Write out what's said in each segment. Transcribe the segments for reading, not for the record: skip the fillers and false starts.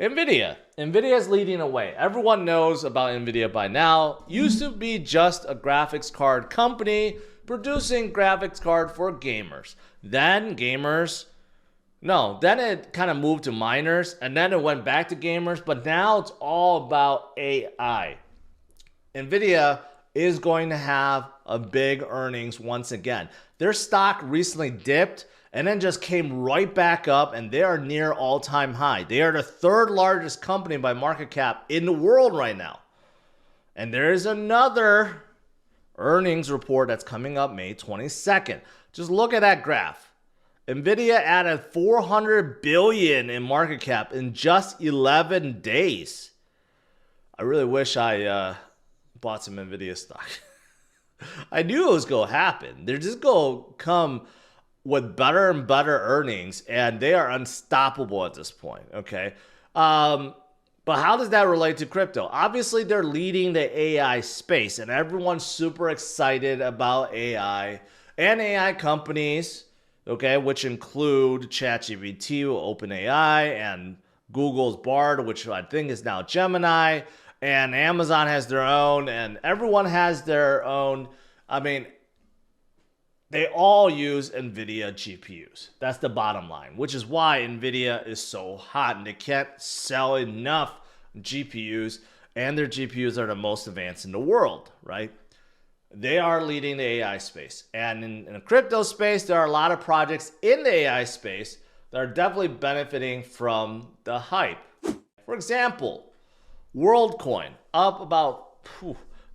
Nvidia. Nvidia is leading away. Everyone knows about Nvidia by now. Used to be just a graphics card company producing graphics card for gamers. Then it kind of moved to miners, and then it went back to gamers, but now it's all about AI. Nvidia is going to have a big earnings once again. Their stock recently dipped and then just came right back up, and they are near all-time high. They are the third largest company by market cap in the world right now. And there is another earnings report that's coming up May 22nd. Just look at that graph. Nvidia added 400 billion in market cap in just 11 days. I really wish I bought some Nvidia stock. I knew it was going to happen. They're just going to come with better and better earnings, and they are unstoppable at this point, okay? But how does that relate to crypto? Obviously, they're leading the AI space, and everyone's super excited about AI and AI companies, okay, which include ChatGPT, OpenAI, and Google's Bard, which I think is now Gemini, and Amazon has their own, and everyone has their own. I mean, they all use Nvidia GPUs. That's the bottom line, which is why Nvidia is so hot, and they can't sell enough GPUs, and their GPUs are the most advanced in the world, right? They are leading the AI space. And in the crypto space, there are a lot of projects in the AI space that are definitely benefiting from the hype. For example, Worldcoin up about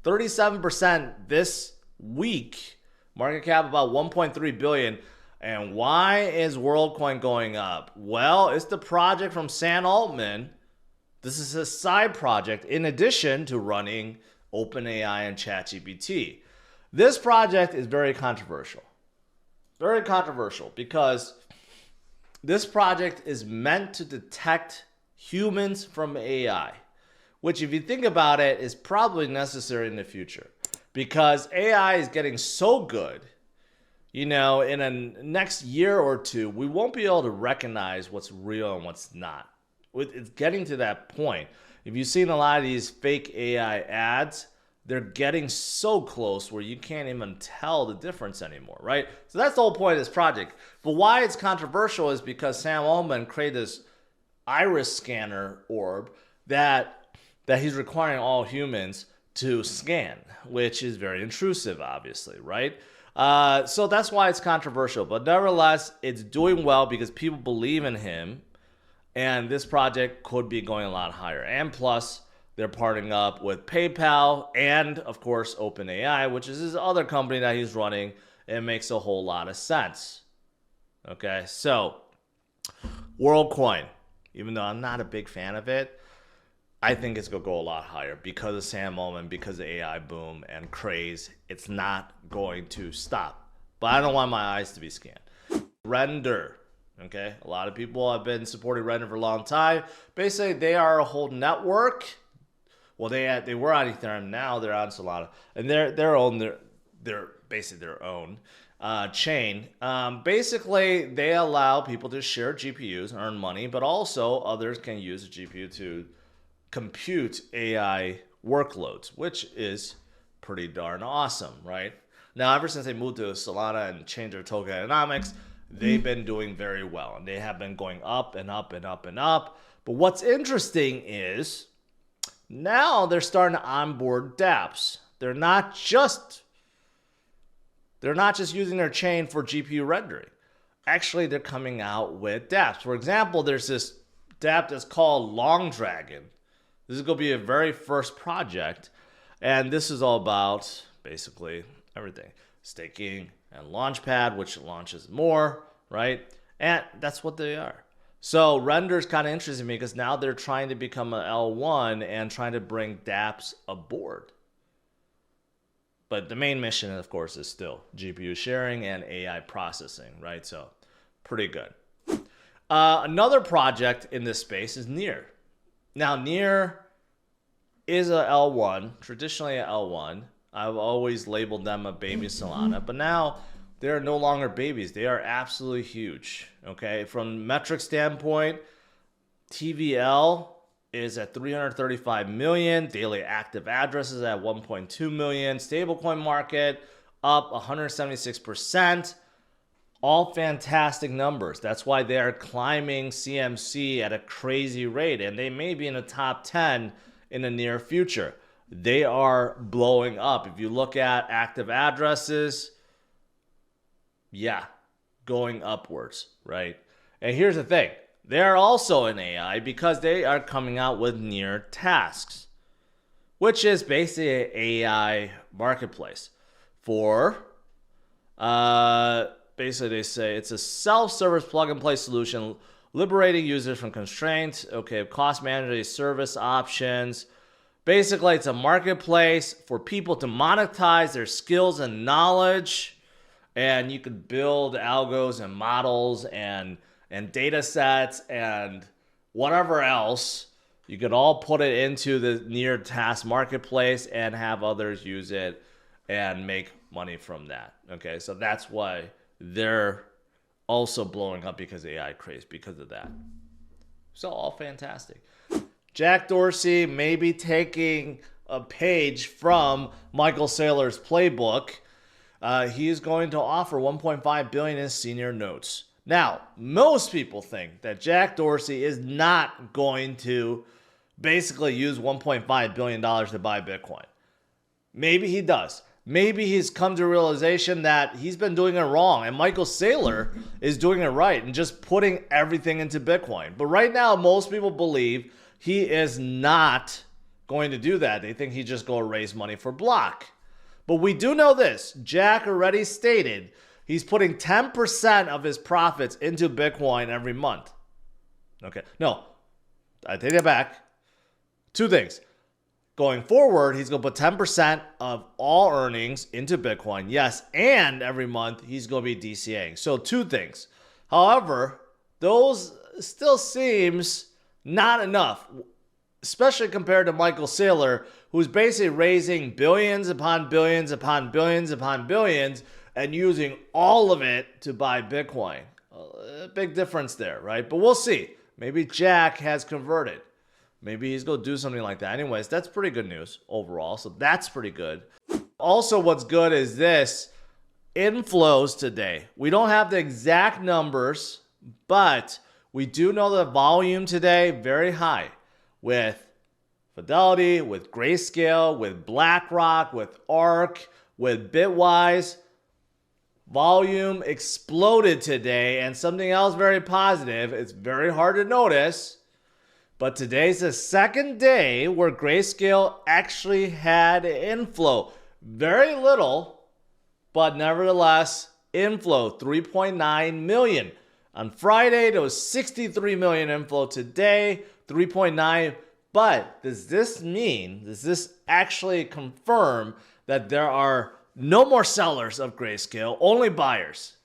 37% this week. Market cap about 1.3 billion. And why is Worldcoin going up? Well, it's the project from Sam Altman. This is a side project in addition to running OpenAI and ChatGPT. This project is very controversial. Very controversial because this project is meant to detect humans from AI, which, if you think about it, is probably necessary in the future. Because AI is getting so good, in a next year or two, we won't be able to recognize what's real and what's not. It's getting to that point. If you've seen a lot of these fake AI ads, they're getting so close where you can't even tell the difference anymore, right? So that's the whole point of this project. But why it's controversial is because Sam Altman created this iris scanner orb that he's requiring all humans to scan, which is very intrusive, obviously, right? So that's why it's controversial. But nevertheless, it's doing well because people believe in him, and this project could be going a lot higher. And plus, they're partnering up with PayPal and, of course, OpenAI, which is his other company that he's running. It makes a whole lot of sense. Okay, so Worldcoin, even though I'm not a big fan of it, I think it's going to go a lot higher because of Sam Altman, because of the AI boom and craze. It's not going to stop. But I don't want my eyes to be scanned. Render. Okay, a lot of people have been supporting Render for a long time. Basically, they are a whole network. Well, they were on Ethereum. Now they're on Solana, and they're basically their own chain. Basically, they allow people to share GPUs, earn money, but also others can use a GPU to compute AI workloads, which is pretty darn awesome, right? Now, ever since they moved to Solana and changed their tokenomics, they've been doing very well, and they have been going up and up and up and up. But what's interesting is now they're starting to onboard dApps. They're not just using their chain for GPU rendering. Actually, they're coming out with dApps. For example, there's this dApp that's called Long Dragon. This is going to be a very first project, and this is all about basically everything. Staking and Launchpad, which launches more, right? And that's what they are. So Render's kind of interesting to me because now they're trying to become an L1 and trying to bring dApps aboard. But the main mission, of course, is still GPU sharing and AI processing, right? So pretty good. Another project in this space is Near. Now, Near is a L1, traditionally a L1. I've always labeled them a baby Solana, but now they're no longer babies. They are absolutely huge, okay? From metric standpoint, TVL is at 335 million. Daily active addresses at 1.2 million. Stablecoin market up 176%. All fantastic numbers. That's why they are climbing CMC at a crazy rate, and they may be in the top 10 in the near future. They are blowing up. If you look at active addresses, yeah, going upwards, right? And here's the thing. They're also an AI because they are coming out with near tasks, which is basically an AI marketplace for, basically they say it's a self-service plug-and-play solution liberating users from constraints, okay, cost management, service options. Basically, it's a marketplace for people to monetize their skills and knowledge, and you could build algos and models and data sets and whatever else. You could all put it into the near task marketplace and have others use it and make money from that. Okay, so that's why they're also blowing up, because AI craze because of that. So all fantastic. Jack Dorsey may be taking a page from Michael Saylor's playbook. He is going to offer $1.5 billion in senior notes. Now, most people think that Jack Dorsey is not going to basically use $1.5 billion to buy Bitcoin. Maybe he does. Maybe he's come to a realization that he's been doing it wrong, and Michael Saylor is doing it right and just putting everything into Bitcoin. But right now, most people believe he is not going to do that. They think he's just going to raise money for Block. But we do know this. Jack already stated he's putting 10% of his profits into Bitcoin every month. Okay. No, I take it back. Two things. Going forward, he's going to put 10% of all earnings into Bitcoin. Yes, and every month he's going to be DCAing. So two things. However, those still seems not enough, especially compared to Michael Saylor, who's basically raising billions upon billions upon billions upon billions and using all of it to buy Bitcoin. A big difference there, right? But we'll see. Maybe Jack has converted. Maybe he's going to do something like that. Anyways, that's pretty good news overall. So that's pretty good. Also, what's good is this. Inflows today. We don't have the exact numbers, but we do know the volume today very high with Fidelity, with Grayscale, with BlackRock, with ARK, with Bitwise. Volume exploded today, and something else very positive. It's very hard to notice, but today's the second day where Grayscale actually had inflow. Very little, but nevertheless, inflow, 3.9 million. On Friday, there was 63 million inflow. Today, 3.9. But does this actually confirm that there are no more sellers of Grayscale, only buyers?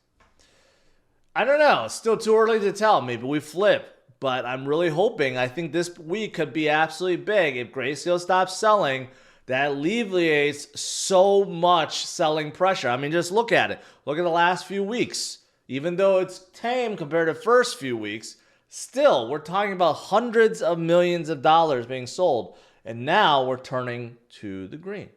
I don't know. It's still too early to tell. Maybe we flip. But I'm really hoping, I think this week could be absolutely big. If Grayscale stops selling, that alleviates so much selling pressure. I mean, just look at it. Look at the last few weeks. Even though it's tame compared to first few weeks, still, we're talking about hundreds of millions of dollars being sold. And now we're turning to the green.